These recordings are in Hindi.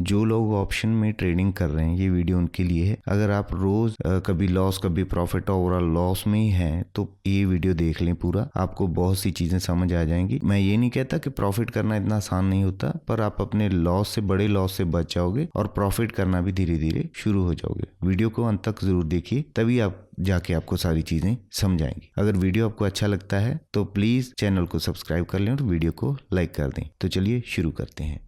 जो लोग ऑप्शन में ट्रेडिंग कर रहे हैं ये वीडियो उनके लिए है। अगर आप रोज कभी लॉस कभी प्रॉफिट ओवरऑल लॉस में ही हैं तो ये वीडियो देख लें पूरा, आपको बहुत सी चीजें समझ आ जाएंगी। मैं ये नहीं कहता कि प्रॉफिट करना इतना आसान नहीं होता, पर आप अपने लॉस से बड़े लॉस से बच जाओगे और प्रॉफिट करना भी धीरे धीरे शुरू हो जाओगे। वीडियो को अंत तक जरूर देखिए, तभी आप जाके आपको सारी चीजें समझ आएंगी। अगर वीडियो आपको अच्छा लगता है तो प्लीज चैनल को सब्सक्राइब कर लें और वीडियो को लाइक कर दें। तो चलिए शुरू करते हैं।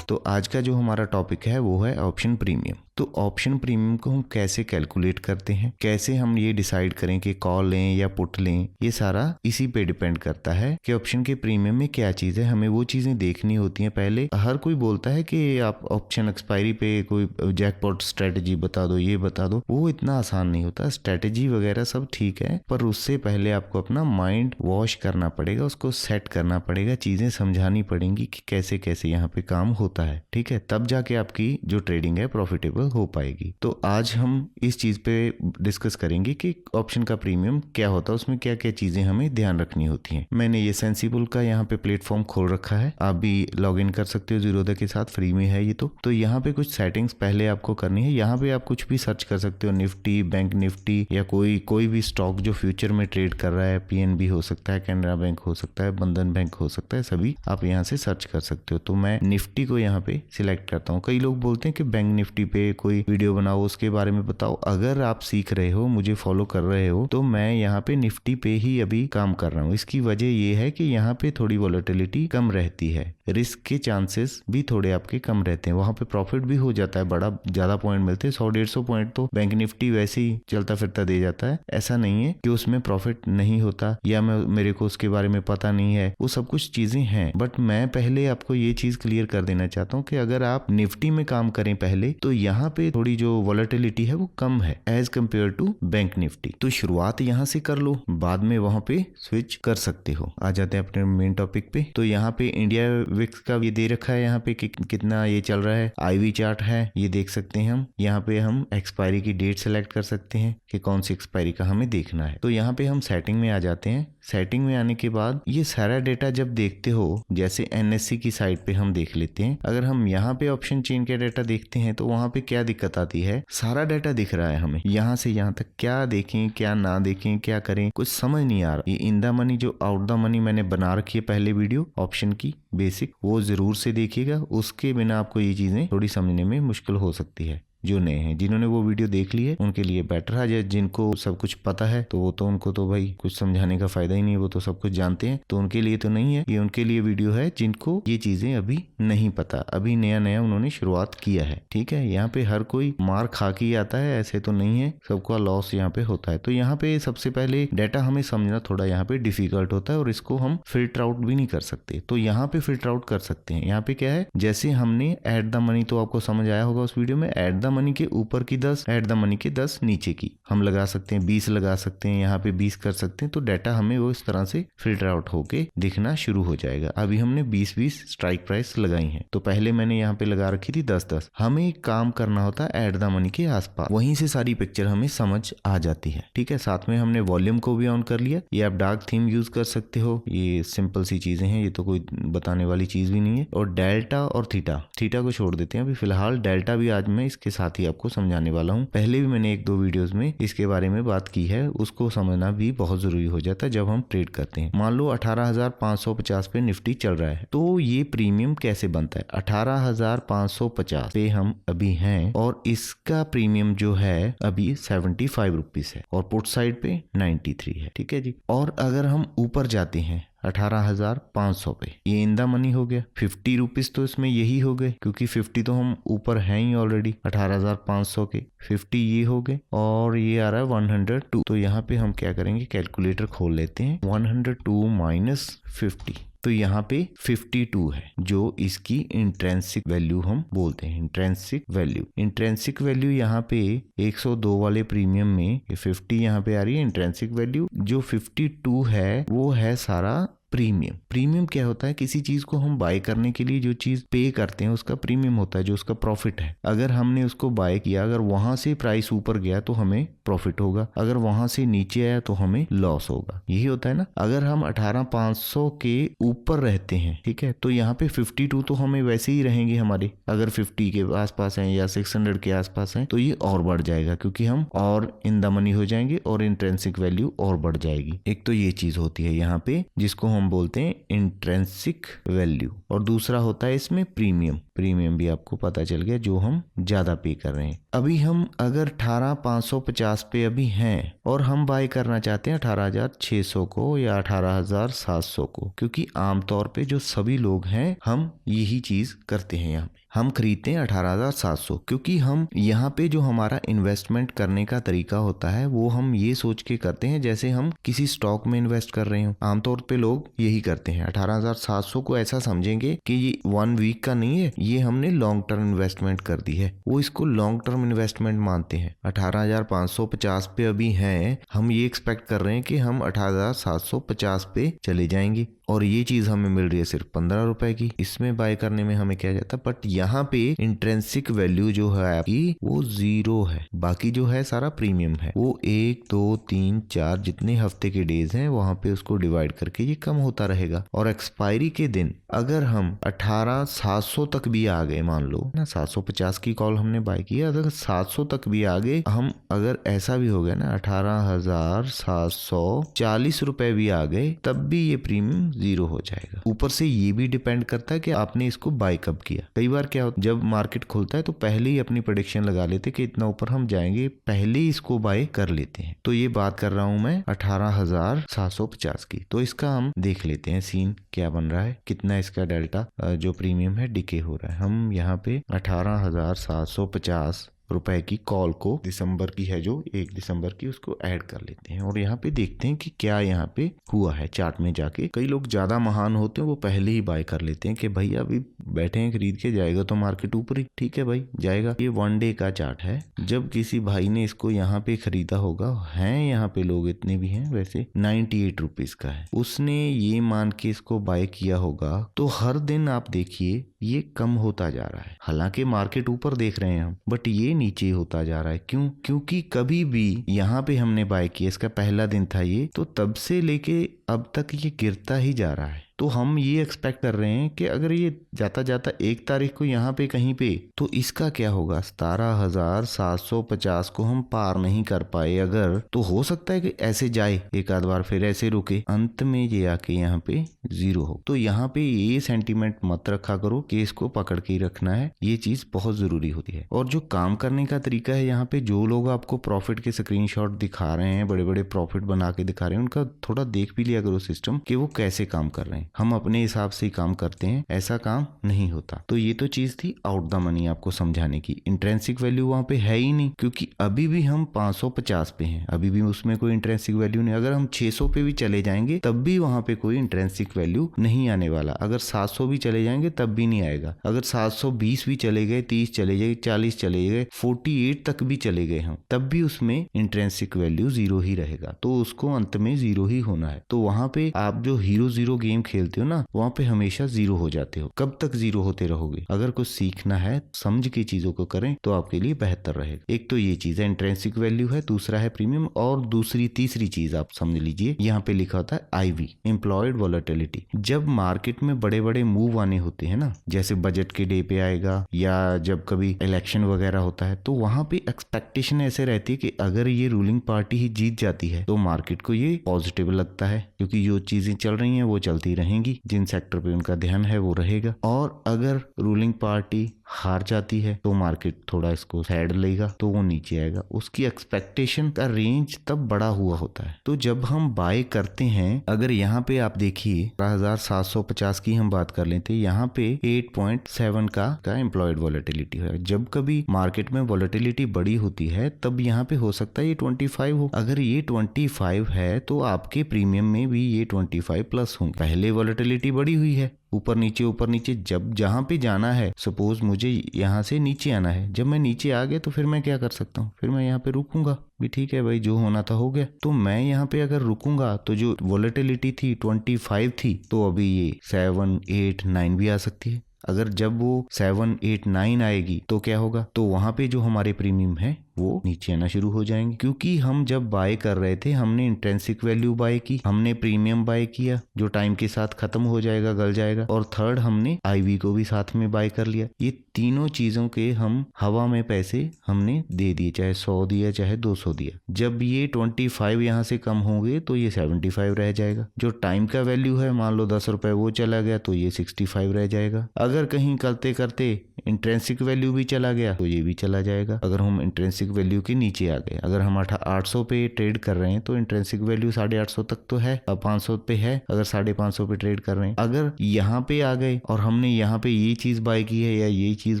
तो आज का जो हमारा टॉपिक है वो है ऑप्शन प्रीमियम। तो ऑप्शन प्रीमियम को हम कैसे कैलकुलेट करते हैं, कैसे हम ये डिसाइड करें कि कॉल लें या पुट लें, ये सारा इसी पे डिपेंड करता है कि ऑप्शन के प्रीमियम में क्या चीज़ है। हमें वो चीज़ें देखनी होती हैं पहले। हर कोई बोलता है कि आप ऑप्शन एक्सपायरी पे कोई जैकपॉट स्ट्रेटेजी बता दो, ये बता दो, वो इतना आसान नहीं होता। स्ट्रेटेजी वगैरह सब ठीक है, पर उससे पहले आपको अपना माइंड वॉश करना पड़ेगा, उसको सेट करना पड़ेगा, चीज़ें समझानी पड़ेंगी कि कैसे कैसे यहाँ पे काम होता है, ठीक है। तब जाके आपकी जो ट्रेडिंग है प्रॉफिटेबल हो पाएगी। तो आज हम इस चीज पे डिस्कस करेंगे कि ऑप्शन का प्रीमियम क्या होता है, उसमें क्या क्या चीजें हमें ध्यान रखनी होती हैं। मैंने ये सेंसिबल का यहाँ पे प्लेटफॉर्म खोल रखा है, आप भी लॉग इन कर सकते हो जीरोधा के साथ, फ्री में है ये। तो यहाँ पे कुछ सेटिंग्स पहले आपको करनी है। यहाँ पे आप कुछ भी सर्च कर सकते हो, निफ्टी, बैंक निफ्टी या कोई भी स्टॉक जो फ्यूचर में ट्रेड कर रहा है। पीएनबी हो सकता है, कैनरा बैंक हो सकता है, बंधन बैंक हो सकता है, सभी आप यहाँ से सर्च कर सकते हो। तो मैं निफ्टी को यहाँ पे सिलेक्ट करता हूँ। कई लोग बोलते हैं कि बैंक निफ्टी पे कोई वीडियो बनाओ, उसके बारे में बताओ। अगर आप सीख रहे हो, मुझे फॉलो कर रहे हो, तो मैं यहाँ पे निफ्टी पे ही अभी काम कर रहा हूँ। इसकी वजह ये है कि यहाँ पे थोड़ी वॉलेटिलिटी कम रहती है, रिस्क के चांसेस भी थोड़े आपके कम रहते हैं। वहां पे प्रॉफिट भी हो जाता है, बड़ा ज्यादा पॉइंट मिलते हैं, 100-150 पॉइंट तो बैंक निफ्टी वैसे ही चलता फिरता दे जाता है। ऐसा नहीं है कि उसमें प्रॉफिट नहीं होता या मेरे को उसके बारे में पता नहीं है, वो सब कुछ चीजें हैं। बट मैं पहले आपको ये चीज क्लियर कर देना चाहता हूँ कि अगर आप निफ्टी में काम करें पहले, तो यहाँ पे थोड़ी जो वॉलेटिलिटी है वो कम है as compare to bank Nifty. तो शुरुआत यहाँ से कर लो, बाद में वहां पे स्विच कर सकते हो। आ जाते हैं अपने मेन टॉपिक पे। तो यहाँ पे इंडिया विक्स का ये दे रखा है, यहाँ पे कितना ये चल रहा है। आईवी चार्ट है, ये देख सकते हैं हम। यहाँ पे हम एक्सपायरी की डेट सेलेक्ट कर सकते हैं कि कौन सी एक्सपायरी का हमें देखना है। तो यहाँ पे हम सेटिंग में आ जाते हैं। सेटिंग में आने के बाद ये सारा डेटा जब देखते हो, जैसे एनएससी की साइट पे हम देख लेते हैं, अगर हम यहाँ पे ऑप्शन चेन का डेटा देखते हैं तो वहां पे क्या दिक्कत आती है, सारा डेटा दिख रहा है हमें यहाँ से यहाँ तक। क्या देखें क्या ना देखें, क्या करें, कुछ समझ नहीं आ रहा। ये इन द मनी जो आउट द मनी मैंने बना रखी है पहले वीडियो ऑप्शन की बेसिक, वो जरूर से देखिएगा। उसके बिना आपको ये चीजें थोड़ी समझने में मुश्किल हो सकती है। जो नए हैं, जिन्होंने वो वीडियो देख ली है उनके लिए बेटर है। जिनको सब कुछ पता है तो वो तो उनको तो भाई कुछ समझाने का फायदा ही नहीं है, वो तो सब कुछ जानते हैं। तो उनके लिए तो नहीं है, ये उनके लिए वीडियो है जिनको ये चीजें अभी नहीं पता, अभी नया नया उन्होंने शुरुआत किया है, ठीक है। यहाँ पे हर कोई मार खा के आता है, ऐसे तो नहीं है, सबका लॉस यहाँ पे होता है। तो यहाँ पे सबसे पहले डाटा हमें समझना थोड़ा यहाँ पे डिफिकल्ट होता है और इसको हम फिल्टर आउट भी नहीं कर सकते। तो यहाँ पे फिल्टर आउट कर सकते हैं। यहाँ पे क्या है, जैसे हमने एट द मनी, तो आपको समझ आया होगा उस वीडियो में, एट द मनी के ऊपर की 10, एट द मनी के 10 नीचे की हम लगा सकते हैं, 20 लगा सकते हैं, यहाँ पे 20 कर सकते हैं। तो डाटा हमें वो इस तरह से फिल्टर आउट होके दिखना शुरू हो जाएगा। अभी हमने 20-20 स्ट्राइक प्राइस लगाई है, तो पहले मैंने यहाँ पे लगा रखी थी 10-10। हमें काम करना होता है एट द मनी के आसपास, वहीं से सारी पिक्चर हमें समझ आ जाती है, ठीक है। साथ में हमने वॉल्यूम को भी ऑन कर लिया। ये आप डार्क थीम यूज कर सकते हो, ये सिंपल सी चीजें हैं, ये तो कोई बताने वाली चीज भी नहीं है। और डेल्टा और थीटा को छोड़ देते हैं अभी फिलहाल। डेल्टा भी आज मैं इसके साथ ही आपको समझाने वाला हूं। पहले भी मैंने 1-2 वीडियोस में इसके बारे में बात की है, उसको समझना भी बहुत जरूरी हो जाता है जब हम ट्रेड करते हैं। मान लो 18,550 पे निफ्टी चल रहा है, तो ये प्रीमियम कैसे बनता है। 18,550 पे हम अभी हैं और इसका प्रीमियम जो है अभी 75 रुपीज है और पुट साइड पे 93 है, ठीक है जी। और अगर हम ऊपर जाते हैं 18,500 पे, ये इन द मनी हो गया। 50 रुपीज तो इसमें यही हो गए, क्योंकि 50 तो हम ऊपर हैं ही ऑलरेडी 18,500 के। 50 ये हो गए और ये आ रहा है 102। तो यहाँ पे हम क्या करेंगे, कैलकुलेटर खोल लेते हैं। 102 माइनस 50, तो यहाँ पे 52 है, जो इसकी इंट्रेंसिक वैल्यू हम बोलते हैं। इंट्रेंसिक वैल्यू यहाँ पे 102 वाले प्रीमियम में 50 यहाँ पे आ रही है इंट्रेंसिक वैल्यू। जो 52 है वो है सारा प्रीमियम। प्रीमियम क्या होता है? किसी चीज को हम बाय करने के लिए जो चीज पे करते हैं उसका प्रीमियम होता है, जो उसका प्रॉफिट है। अगर हमने उसको बाय किया, अगर वहां से प्राइस ऊपर गया तो हमें प्रॉफिट होगा, अगर वहां से नीचे आया तो हमें लॉस होगा। यही होता है ना। अगर हम 18,500 के ऊपर रहते हैं, ठीक है, तो यहाँ पे 52 तो हमें वैसे ही रहेंगे हमारे। अगर 50 के आसपास हैं या 600 के आसपास हैं तो ये और बढ़ जाएगा, क्योंकि हम और इन द मनी हो जाएंगे और इंट्रिंसिक वैल्यू और बढ़ जाएगी। एक तो ये चीज होती है यहाँ पे, जिसको हम बोलते हैं इंट्रिंसिक वैल्यू, और दूसरा होता है इसमें प्रीमियम। प्रीमियम भी आपको पता चल गया, जो हम ज्यादा पे कर रहे हैं। अभी हम अगर 18,550 पे अभी हैं और हम बाय करना चाहते हैं 18,600 को या 18,700 को, क्योंकि आमतौर पे जो सभी लोग हैं हम यही चीज करते हैं। यहाँ पे हम खरीदते हैं 18,700, क्योंकि हम यहाँ पे जो हमारा इन्वेस्टमेंट करने का तरीका होता है वो हम ये सोच के करते हैं जैसे हम किसी स्टॉक में इन्वेस्ट कर रहे हो। आमतौर पे लोग यही करते हैं। 18,700 को ऐसा समझेंगे कि ये 1 वीक का नहीं है, ये हमने लॉन्ग टर्म इन्वेस्टमेंट कर दी है, वो इसको लॉन्ग टर्म इन्वेस्टमेंट मानते हैं। 18,550 पे अभी हैं, हम ये एक्सपेक्ट कर रहे हैं कि हम 18,750 पे चले जाएंगे, और ये चीज हमें मिल रही है सिर्फ 15 रुपए की। इसमें बाय करने में हमें क्या जाता है, बट यहाँ पे इंट्रिंसिक वैल्यू जो है आपकी वो 0 है, बाकी जो है सारा प्रीमियम है। वो 1, 2, 3, 4 जितने हफ्ते के डेज हैं वहां पे उसको डिवाइड करके ये कम होता रहेगा। और एक्सपायरी के दिन अगर हम 18,700 तक भी आ गए, मान लो ना 750 की कॉल हमने बाय किया, अगर 700 तक भी आ गए हम, अगर ऐसा भी हो गया ना 18,740 रुपए भी आ गए, तब भी ये प्रीमियम 0 हो जाएगा। ऊपर से ये भी डिपेंड करता है कि आपने इसको बाय कब किया। कई बार क्या होता है, जब मार्केट खुलता है तो पहले ही अपनी प्रेडिक्शन लगा लेते कि इतना ऊपर हम जाएंगे, पहले ही इसको बाय कर लेते हैं। तो ये बात कर रहा हूं मैं 18,750 की। तो इसका हम देख लेते हैं सीन क्या बन रहा है, कितना इसका डेल्टा जो प्रीमियम है डिके हो रहा है। हम यहाँ पे 18,750 रुपए की कॉल को, दिसंबर की है जो 1 दिसंबर की, उसको ऐड कर लेते हैं और यहाँ पे देखते हैं कि क्या यहाँ पे हुआ है चार्ट में जाके। कई लोग ज्यादा महान होते हैं, वो पहले ही बाय कर लेते हैं कि भाई अभी बैठे हैं खरीद के, जाएगा तो मार्केट ऊपर ही, ठीक है भाई जाएगा। ये 1 डे का चार्ट है, जब किसी भाई ने इसको यहाँ पे खरीदा होगा, है यहाँ पे लोग इतने भी हैं वैसे, 98 रुपीज का है, उसने ये मान के इसको बाय किया होगा, तो हर दिन आप देखिए ये कम होता जा रहा है। हालांकि मार्केट ऊपर देख रहे हैं हम, बट ये नीचे होता जा रहा है। क्यों? क्योंकि कभी भी यहाँ पे हमने बाय किया, इसका पहला दिन था ये, तो तब से लेके अब तक ये गिरता ही जा रहा है। तो हम ये एक्सपेक्ट कर रहे हैं कि अगर ये जाता जाता 1 तारीख को यहाँ पे कहीं पे, तो इसका क्या होगा, 17,750 को हम पार नहीं कर पाए अगर, तो हो सकता है कि ऐसे जाए एक आध बार, फिर ऐसे रुके, अंत में ये आके यहाँ पे 0 हो। तो यहाँ पे ये सेंटीमेंट मत रखा करो कि इसको पकड़ के ही रखना है, ये चीज बहुत जरूरी होती है। और जो काम करने का तरीका है, यहाँ पे जो लोग आपको प्रॉफिट के स्क्रीनशॉट दिखा रहे हैं, बड़े बड़े प्रॉफिट बना के दिखा रहे हैं, उनका थोड़ा देख भी लिया करो सिस्टम कि वो कैसे काम कर रहे हैं। हम अपने हिसाब से ही काम करते हैं, ऐसा काम नहीं होता। तो ये तो चीज थी आउट द मनी आपको समझाने की। इंट्रिंसिक वैल्यू वहां पे है ही नहीं, क्योंकि अभी भी हम 550 पे हैं, अभी भी उसमें कोई इंट्रिंसिक वैल्यू नहीं। अगर हम 600 पे भी चले जाएंगे तब भी वहां पे कोई इंट्रिंसिक वैल्यू नहीं आने वाला। अगर 700 भी चले जाएंगे तब भी नहीं आएगा। अगर 720 भी चले गए, 30 चले गए, 40 चले गए, 48 तक भी चले गए हम, तब भी उसमें इंट्रिंसिक वैल्यू 0 ही रहेगा। तो उसको अंत में 0 ही होना है। तो वहां पे आप जो हीरो जीरो गेम खेलते हो ना, वहां पे हमेशा 0 हो जाते हो। कब तक 0 होते रहोगे? अगर कुछ सीखना है, समझ के चीजों को करें तो आपके लिए बेहतर रहेगा। एक तो ये चीज है इंट्रिंसिक वैल्यू है, दूसरा है प्रीमियम, और तीसरी चीज आप समझ लीजिए, यहाँ पे लिखा होता है आईवी, एम्प्लॉयड वॉलेटिलिटी। जब मार्केट में बड़े बड़े मूव आने होते हैं ना, जैसे बजट के डे पे आएगा या जब कभी इलेक्शन वगैरह होता है, तो वहां पे एक्सपेक्टेशन ऐसे रहती है कि अगर ये रूलिंग पार्टी ही जीत जाती है तो मार्केट को ये पॉजिटिव लगता है, क्योंकि जो चीजें चल रही हैं वो चलती रहेंगी, जिन सेक्टर पे उनका ध्यान है वो रहेगा। और अगर रूलिंग पार्टी हार जाती है तो मार्केट थोड़ा इसको सैड लेगा, तो वो नीचे आएगा। उसकी एक्सपेक्टेशन का रेंज तब बड़ा हुआ होता है। तो जब हम बाय करते हैं, अगर यहाँ पे आप देखिए 1750 की हम बात कर लेते हैं, यहाँ पे 8.7 का एम्प्लॉयड वॉलेटिलिटी है। जब कभी मार्केट में वॉलेटिलिटी बड़ी होती है तब यहाँ पे हो सकता है ये 25 हो। अगर ये 25 है तो आपके प्रीमियम में भी ये 25 प्लस होंगे। पहले वॉलेटिलिटी बढ़ी हुई है, ऊपर नीचे। जब जहाँ पे जाना है, सपोज मुझे यहाँ से नीचे आना है, जब मैं नीचे आ गया तो फिर मैं क्या कर सकता हूँ, फिर मैं यहाँ पे रुकूंगा भी, ठीक है भाई जो होना था हो गया। तो मैं यहाँ पे अगर रुकूंगा तो जो वॉलेटिलिटी थी 25 थी, तो अभी ये 7, 8, 9 भी आ सकती है। अगर जब वो 7, 8, 9 आएगी तो क्या होगा, तो वहां पे जो हमारे प्रीमियम है वो नीचे आना शुरू हो जाएंगे, क्योंकि हम जब बाय कर रहे थे हमने इंट्रिंसिक वैल्यू बाय की, हमने प्रीमियम बाय किया जो टाइम के साथ खत्म हो जाएगा, गल जाएगा, और थर्ड हमने आईवी को भी साथ में बाय कर लिया। ये तीनों चीजों के हम हवा में पैसे हमने दे दिए, चाहे 100 दिया चाहे 200 दिया। जब ये 25 यहाँ से कम होंगे तो ये 75 रह जाएगा। जो टाइम का वैल्यू है, मान लो 10 रुपए वो चला गया तो ये 65 रह जाएगा। अगर कहीं करते करते इंट्रिंसिक वैल्यू भी चला गया तो ये भी चला जाएगा। अगर हम इंट्रिंसिक वैल्यू के नीचे आ गए, अगर हम 800 पे ट्रेड कर रहे हैं तो इंट्रिंसिक वैल्यू 850 तक तो है, अब 500 पे है, अगर 550 पे ट्रेड कर रहे हैं। अगर यहाँ पे आ गए और हमने यहाँ पे ये चीज बाय की है या ये चीज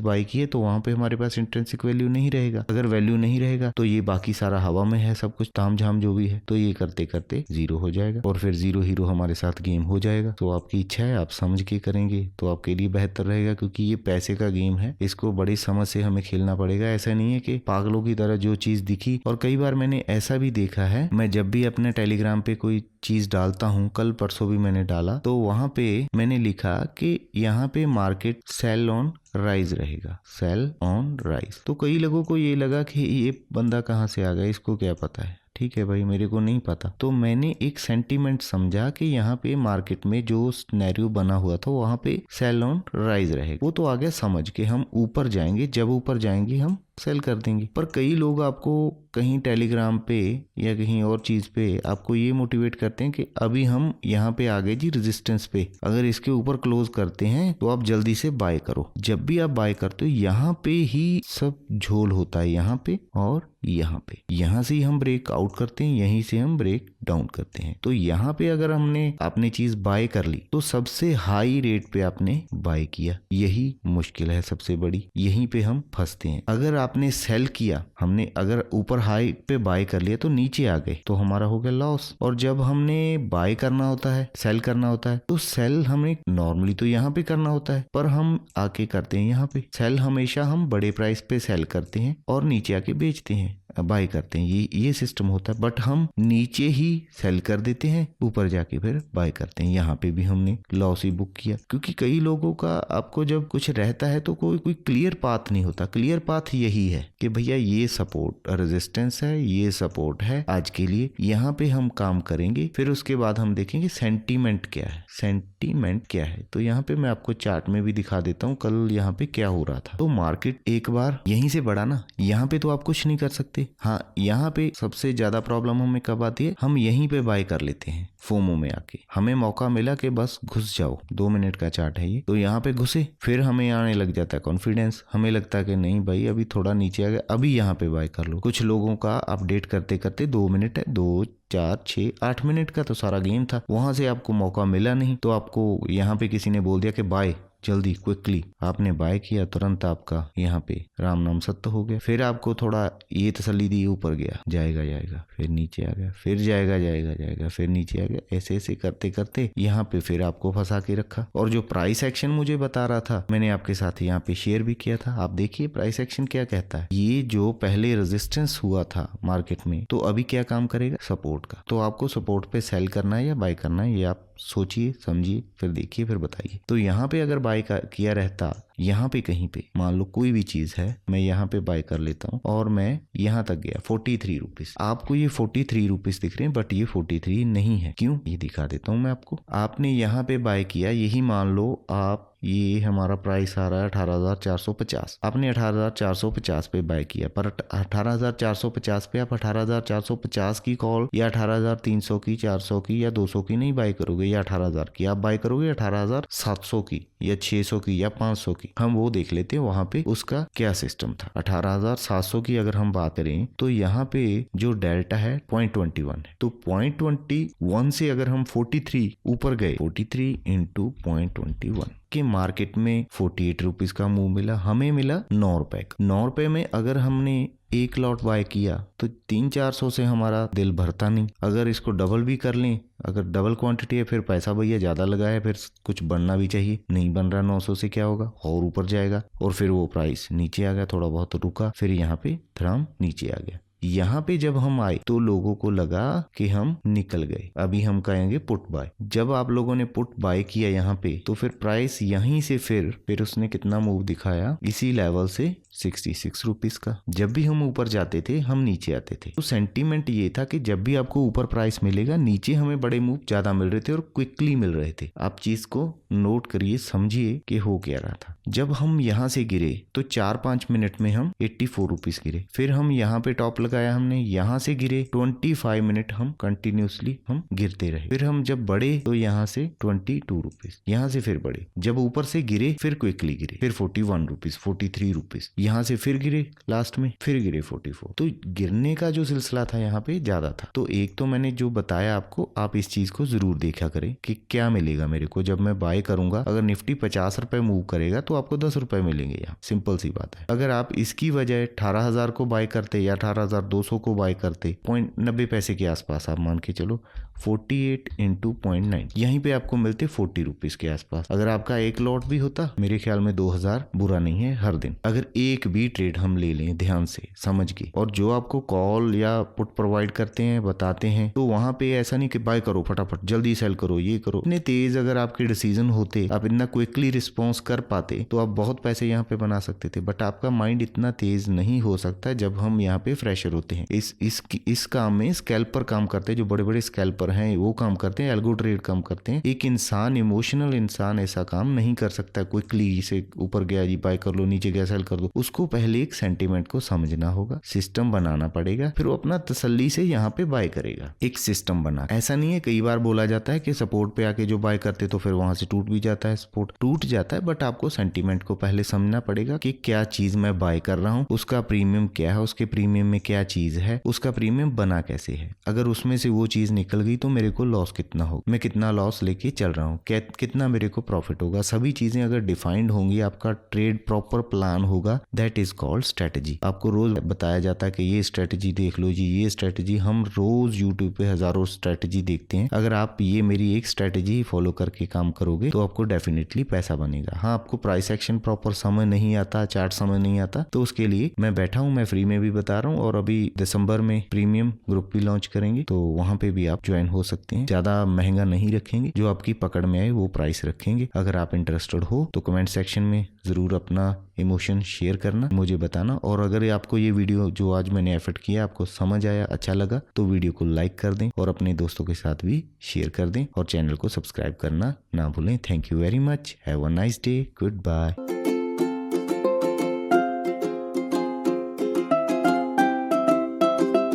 बाय की है तो वहां पे हमारे पास इंट्रिंसिक वैल्यू नहीं रहेगा। अगर वैल्यू नहीं रहेगा तो ये बाकी सारा हवा में है, सब कुछ ताम झाम जो भी है, तो ये करते करते जीरो हो जाएगा और फिर जीरो हीरो हमारे साथ गेम हो जाएगा। तो आपकी इच्छा है, आप समझ के करेंगे तो आपके लिए बेहतर रहेगा, क्योंकि ये पैसे का गेम है, इसको बड़ी समझ से हमें खेलना पड़ेगा। ऐसा नहीं है कि पागलों की तरह जो चीज दिखी। और कई बार मैंने ऐसा भी देखा है, मैं जब भी अपने टेलीग्राम पे कोई चीज डालता हूँ, कल परसों भी मैंने डाला, तो वहां पे मैंने लिखा कि यहाँ पे मार्केट सेल ऑन राइज रहेगा, सेल ऑन राइज। तो कई लोगों को ये लगा कि ये बंदा कहाँ से आ गया, इसको क्या पता है। ठीक है भाई, मेरे को नहीं पता। तो मैंने एक सेंटीमेंट समझा कि यहाँ पे मार्केट में जो सिनेरियो बना हुआ था वहां पे सेल ऑन राइज रहेगा। वो तो आ गया समझ के, हम ऊपर जाएंगे, जब ऊपर जाएंगे हम सेल कर देंगे। पर कई लोग आपको कहीं टेलीग्राम पे या कहीं और चीज पे आपको ये मोटिवेट करते हैं कि अभी हम यहाँ पे आ गए जी रेजिस्टेंस पे, अगर इसके ऊपर क्लोज करते हैं तो आप जल्दी से बाय करो। जब भी आप बाय करते हो यहाँ पे ही सब झोल होता है, यहाँ पे और यहाँ पे। यहाँ से ही हम ब्रेक आउट करते हैं, यहीं से हम ब्रेक डाउन करते हैं। तो यहाँ पे अगर हमने आपने चीज बाय कर ली तो सबसे हाई रेट पे आपने बाय किया, यही मुश्किल है सबसे बड़ी, यहीं पे हम फंसते हैं। अगर आपने सेल किया, हमने अगर ऊपर हाई पे बाय कर लिया तो नीचे आ गए तो हमारा हो गया लॉस। और जब हमने बाय करना होता है, सेल करना होता है, तो सेल हमें नॉर्मली तो यहाँ पे करना होता है, पर हम आके करते हैं यहाँ पे सेल। हमेशा हम बड़े प्राइस पे सेल करते हैं और नीचे आके बेचते हैं, बाय करते हैं, ये सिस्टम होता है। बट हम नीचे ही सेल कर देते हैं, ऊपर जाके फिर बाय करते हैं। यहाँ पे भी हमने लॉस ही बुक किया, क्योंकि कई लोगों का आपको जब कुछ रहता है तो कोई क्लियर पाथ नहीं होता। क्लियर पाथ यही है कि भैया ये सपोर्ट रेजिस्टेंस है, ये सपोर्ट है आज के लिए, यहाँ पे हम काम करेंगे, फिर उसके बाद हम देखेंगे सेंटीमेंट क्या है, सेंटीमेंट क्या है। तो यहाँ पे मैं आपको चार्ट में भी दिखा देता हूँ कल यहाँ पे क्या हो रहा था। तो मार्केट एक बार यहीं से बढ़ा ना, यहाँ पे तो आप कुछ नहीं कर सकते। हाँ, यहाँ पे सबसे ज्यादा प्रॉब्लम हमें कब आती है, हम यहीं पे बाय कर लेते हैं फोमो में आके। हमें मौका मिला कि बस घुस जाओ, 2 मिनट का चार्ट है ये, तो यहाँ पे घुसे, फिर हमें आने लग जाता है कॉन्फिडेंस, हमें लगता है कि नहीं भाई अभी थोड़ा नीचे आ गया, अभी यहाँ पे बाय कर लो। कुछ लोगों का अपडेट करते करते 2 मिनट है, 2, 4, 6, 8 मिनट का तो सारा गेम था, वहां से आपको मौका मिला नहीं, तो आपको यहाँ पे किसी ने बोल दिया कि बाय जल्दी क्विकली, आपने बाय किया, तुरंत आपका यहाँ पे राम नाम सत्य हो गया। फिर आपको थोड़ा ये तसल्ली दी, ऊपर गया, जाएगा, फिर नीचे आ गया, फिर जाएगा, फिर नीचे आ गया। ऐसे ऐसे करते करते यहाँ पे फिर आपको फंसा के रखा। और जो प्राइस एक्शन मुझे बता रहा था, मैंने आपके साथ यहाँ पे शेयर भी किया था, आप देखिए प्राइस एक्शन क्या कहता है। ये जो पहले रेजिस्टेंस हुआ था मार्केट में, तो अभी क्या काम करेगा, सपोर्ट का। तो आपको सपोर्ट पे सेल करना है या बाय करना है, ये आप सोचिए समझिए, फिर देखिए, फिर बताइए। तो यहाँ पे अगर बाय किया रहता, यहाँ पे कहीं पे मान लो कोई भी चीज है, मैं यहाँ पे बाय कर लेता हूँ और मैं यहाँ तक गया 43 रुपीज। आपको ये 43 रुपीज दिख रहे हैं, बट ये 43 नहीं है। क्यों, ये दिखा देता हूँ मैं आपको। आपने यहाँ पे बाय किया, यही मान लो आप, ये हमारा प्राइस आ रहा है 18,450, आपने 18,450 पे बाय किया, पर 18,450 पे आप 18,450 की कॉल या 18,300 की, 400 की या 200 की नहीं बाय करोगे, या 18,000 की आप बाय करोगे, 18,700 की या 600 की या 500 की। हम वो देख लेते हैं वहां पे उसका क्या सिस्टम था। 18,700 की अगर हम बात करें तो यहाँ पे जो डेल्टा है 0.21 है, तो 0.21 से अगर हम 43 ऊपर गए, 43 इंटू 0.21 के मार्केट में 48 रुपीज का मूव मिला, हमें मिला 9 रुपए का। 9 रुपए में अगर हमने एक लॉट बाय किया तो 300-400 से हमारा दिल भरता नहीं। अगर इसको डबल भी कर लें, अगर डबल क्वांटिटी है फिर पैसा भैया ज़्यादा लगा है, फिर कुछ बनना भी चाहिए। नहीं बन रहा 900 से क्या होगा, और ऊपर जाएगा और फिर वो प्राइस नीचे आ गया, थोड़ा बहुत रुका, फिर यहाँ पे धड़ाम नीचे आ गया। यहाँ पे जब हम आए तो लोगों को लगा कि हम निकल गए। अभी हम कहेंगे पुट बाय। जब आप लोगों ने पुट बाय किया यहाँ पे तो फिर प्राइस यहीं से फिर उसने कितना मूव दिखाया, इसी लेवल से 66 रुपीज का। जब भी हम ऊपर जाते थे हम नीचे आते थे। तो सेंटीमेंट ये था कि जब भी आपको ऊपर प्राइस मिलेगा, नीचे हमें बड़े मूव ज्यादा मिल रहे थे और क्विकली मिल रहे थे। आप चीज को नोट करिए, समझिए कि हो क्या रहा था। जब हम यहाँ से गिरे तो 4-5 मिनट में हम 84 रुपीज गिरे। फिर हम यहाँ पे टॉप लगाया हमने, यहाँ से गिरे 25 मिनट हम कंटिन्यूसली हम गिरते रहे। फिर हम जब बढ़े तो यहाँ से 22 रुपीज, यहाँ से फिर बढ़े। जब ऊपर से गिरे फिर क्विकली गिरे, फिर 41 रुपीज, 43 रुपीज, यहाँ से फिर गिरे, लास्ट में फिर गिरे 44। तो गिरने का जो सिलसिला था यहाँ पे ज्यादा था। तो एक तो मैंने जो बताया आपको, आप इस चीज को जरूर देखा करें कि क्या मिलेगा मेरे को जब मैं बाय करूंगा। अगर निफ्टी 50 रुपए मूव करेगा तो आपको 10 रुपए मिलेंगे। यहाँ सिंपल सी बात है। अगर आप इसकी वजह 18,000 को बाय करते या 18,200 को बाय करते, 90 पैसे के आसपास आप मान के चलो, 48 इंटू 0.9, यहीं पे आपको मिलते 40 रुपीज के आसपास। अगर आपका एक लॉट भी होता, मेरे ख्याल में 2000 बुरा नहीं है हर दिन। अगर एक भी ट्रेड हम ले लें ध्यान से समझ के, और जो आपको कॉल या पुट प्रोवाइड करते हैं, बताते हैं, तो वहां पे ऐसा नहीं कि बाय करो फटाफट, जल्दी सेल करो, ये करो। इतने तेज अगर आपके डिसीजन होते, आप इतना क्विकली रिस्पॉन्स कर पाते, तो आप बहुत पैसे यहाँ पे बना सकते थे। बट आपका माइंड इतना तेज नहीं हो सकता जब हम यहाँ पे फ्रेशर होते हैं। इस काम में स्कैल्पर काम करते हैं, जो बड़े बड़े स्कैल्पर हैं वो काम करते हैं, एल्गो ट्रेड काम करते हैं। एक इंसान, इमोशनल इंसान ऐसा काम नहीं कर सकता क्विकली से ऊपर गया जी बाय कर लो, नीचे गया सेल कर दो। उसको पहले एक सेंटीमेंट को समझना होगा, सिस्टम बनाना पड़ेगा, फिर वो अपना तसल्ली से यहाँ पे बाय करेगा। एक सिस्टम बना, ऐसा नहीं है, कई बार बोला जाता है कि सपोर्ट पे आके जो बाय करते तो फिर वहां से टूट भी जाता है, सपोर्ट टूट जाता है। बट आपको सेंटीमेंट को पहले समझना पड़ेगा कि क्या चीज मैं बाय कर रहा हूँ, उसका प्रीमियम क्या है, उसके प्रीमियम में क्या चीज है, उसका प्रीमियम बना कैसे है। अगर उसमें से वो चीज निकल गई तो मेरे को लॉस कितना होगा, मैं कितना लॉस लेके चल रहा हूँ, कितना मेरे को प्रॉफिट होगा। सभी चीजें अगर डिफाइंड होंगी, आपका ट्रेड प्रॉपर प्लान होगा, दैट इज कॉल्ड स्ट्रेटजी। आपको रोज बताया जाता है कि ये स्ट्रेटजी देख लो जी, ये स्ट्रेटजी। हम रोज यूट्यूब पे हजारों स्ट्रेटजी देखते हैं। अगर आप ये मेरी एक स्ट्रेटजी फॉलो करके काम करोगे तो आपको डेफिनेटली पैसा बनेगा। हाँ, आपको प्राइस एक्शन प्रॉपर समझ नहीं आता, चार्ट समझ नहीं आता, तो उसके लिए मैं बैठा हूँ, मैं फ्री में भी बता रहा हूँ। और अभी दिसंबर में प्रीमियम ग्रुप भी लॉन्च करेंगे, तो वहां पे भी आप ज्वाइन हो सकते हैं। ज्यादा महंगा नहीं रखेंगे, जो आपकी पकड़ में आए वो प्राइस रखेंगे। अगर आप इंटरेस्टेड हो तो कमेंट सेक्शन में जरूर अपना इमोशन शेयर करना, मुझे बताना। और अगर आपको ये वीडियो जो आज मैंने एफर्ट किया आपको समझ आया, अच्छा लगा, तो वीडियो को लाइक कर दें और अपने दोस्तों के साथ भी शेयर कर दें, और चैनल को सब्सक्राइब करना ना भूलें। Thank you very much, have a nice day, good bye.